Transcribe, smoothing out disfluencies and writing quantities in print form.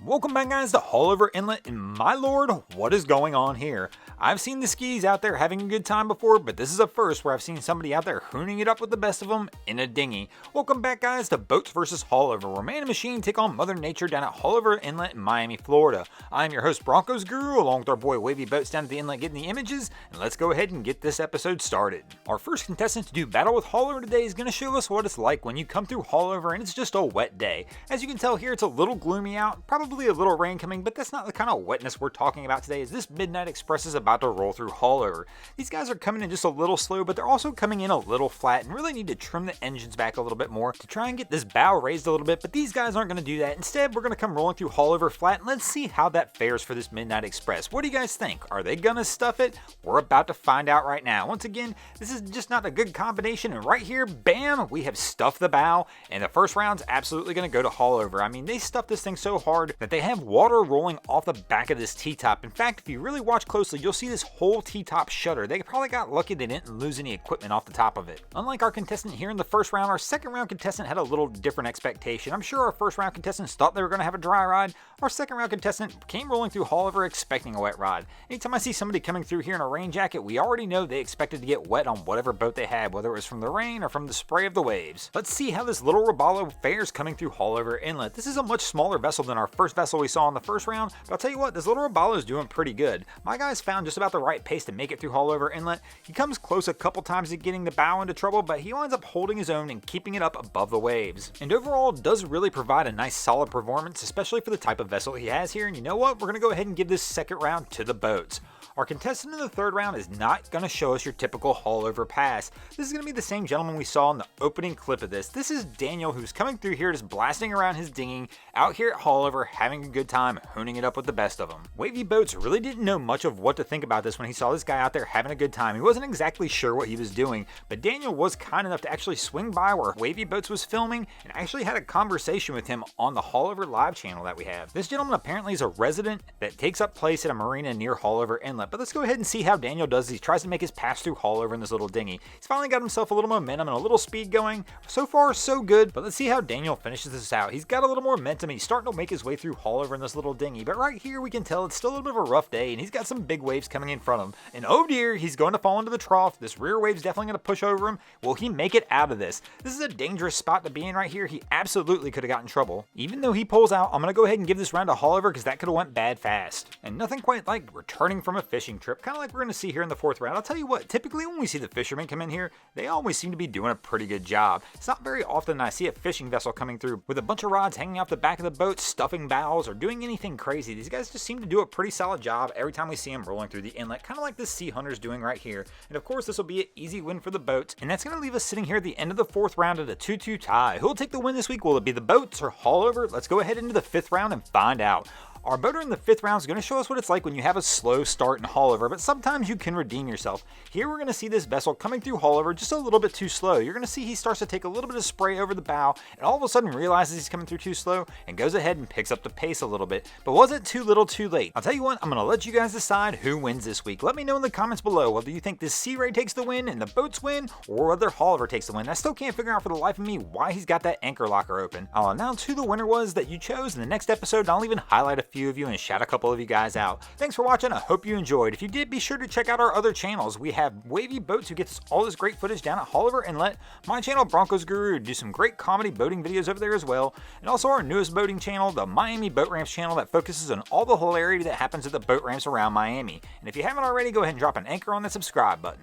Welcome back, guys, to Haulover Inlet, and my lord, what is going on here? I've seen the skis out there having a good time before, but this is a first where I've seen somebody out there hooning it up with the best of them in a dinghy. Welcome back, guys, to Boats vs. Haulover, where man and machine take on Mother Nature down at Haulover Inlet in Miami, Florida. I am your host, Broncos Guru, along with our boy Wavy Boats down at the inlet getting the images, and let's go ahead and get this episode started. Our first contestant to do battle with Haulover today is going to show us what it's like when you come through Haulover and it's just a wet day. As you can tell here, it's a little gloomy out, probably a little rain coming, but that's not the kind of wetness we're talking about today, as this Midnight Express is about to roll through Haulover. These guys are coming in just a little slow, but they're also coming in a little flat and really need to trim the engines back a little bit more to try and get this bow raised a little bit, but these guys aren't going to do that. Instead, we're going to come rolling through Haulover flat, and let's see how that fares for this Midnight Express. What do you guys think? Are they going to stuff it? We're about to find out right now. Once again, this is just not a good combination, and right here, bam, we have stuffed the bow, and the first round's absolutely going to go to Haulover. I mean, they stuffed this thing so hard that they have water rolling off the back of this T-top. In fact, if you really watch closely, you'll see this whole T-top shutter. They probably got lucky they didn't lose any equipment off the top of it. Unlike our contestant here in the first round, our second round contestant had a little different expectation. I'm sure our first round contestants thought they were going to have a dry ride. Our second round contestant came rolling through Haulover expecting a wet ride. Anytime I see somebody coming through here in a rain jacket, we already know they expected to get wet on whatever boat they had, whether it was from the rain or from the spray of the waves. Let's see how this little Rubalo fares coming through Haulover Inlet. This is a much smaller vessel than our first vessel we saw in the first round, but I'll tell you what, this little Rubalo is doing pretty good. My guy's found just about the right pace to make it through Haulover Inlet. He comes close a couple times to getting the bow into trouble, but he winds up holding his own and keeping it up above the waves. And overall, does really provide a nice solid performance, especially for the type of vessel he has here. And you know what? We're going to go ahead and give this second round to the boats. Our contestant in the third round is not going to show us your typical Haulover pass. This is going to be the same gentleman we saw in the opening clip of this. This is Daniel, who's coming through here just blasting around his dinghy out here at Haulover, having a good time, hooning it up with the best of them. Wavy Boats really didn't know much of what to think about this when he saw this guy out there having a good time. He wasn't exactly sure what he was doing, but Daniel was kind enough to actually swing by where Wavy Boats was filming and actually had a conversation with him on the Haulover live channel that we have. This gentleman apparently is a resident that takes up place at a marina near Haulover Inlet, but let's go ahead and see how Daniel does. He tries to make his pass through Haulover in this little dinghy. He's finally got himself a little momentum and a little speed going. So far, so good, but let's see how Daniel finishes this out. He's got a little more momentum. He's starting to make his way through Haulover in this little dinghy, but right here we can tell it's still a little bit of a rough day, and he's got some big waves coming in front of him. And oh dear, he's going to fall into the trough. This rear wave's definitely going to push over him. Will he make it out of this? This is a dangerous spot to be in right here. He absolutely could have gotten in trouble. Even though he pulls out, I'm going to go ahead and give this round to Haulover because that could have went bad fast. And nothing quite like returning from a fishing trip, kind of like we're going to see here in the fourth round. I'll tell you what, typically when we see the fishermen come in here, they always seem to be doing a pretty good job. It's not very often I see a fishing vessel coming through with a bunch of rods hanging off the back of the boat, stuffing bows, or doing anything crazy. These guys just seem to do a pretty solid job every time we see them rolling through the inlet, kind of like this Sea Hunter's doing right here. And of course, this will be an easy win for the boats, and that's going to leave us sitting here at the end of the fourth round at a 2-2 tie. Who will take the win this week? Will it be the boats or Haulover? Let's go ahead into the fifth round and find out. Our boater in the fifth round is going to show us what it's like when you have a slow start in Haulover, but sometimes you can redeem yourself. Here we're going to see this vessel coming through Haulover just a little bit too slow. You're going to see he starts to take a little bit of spray over the bow, and all of a sudden realizes he's coming through too slow and goes ahead and picks up the pace a little bit. But was it too little too late? I'll tell you what, I'm going to let you guys decide who wins this week. Let me know in the comments below whether you think this Sea Ray takes the win and the boats win, or whether Haulover takes the win. I still can't figure out for the life of me why he's got that anchor locker open. I'll announce who the winner was that you chose in the next episode, and I'll even highlight a few of you and shout a couple of you guys out. Thanks for watching. I hope you enjoyed. If you did, be sure to check out our other channels. We have Wavy Boats, who gets all this great footage down at Haulover Inlet. My channel, Broncos Guru, do some great comedy boating videos over there as well. And also our newest boating channel, the Miami Boat Ramps channel, that focuses on all the hilarity that happens at the boat ramps around Miami. And if you haven't already, go ahead and drop an anchor on the subscribe button.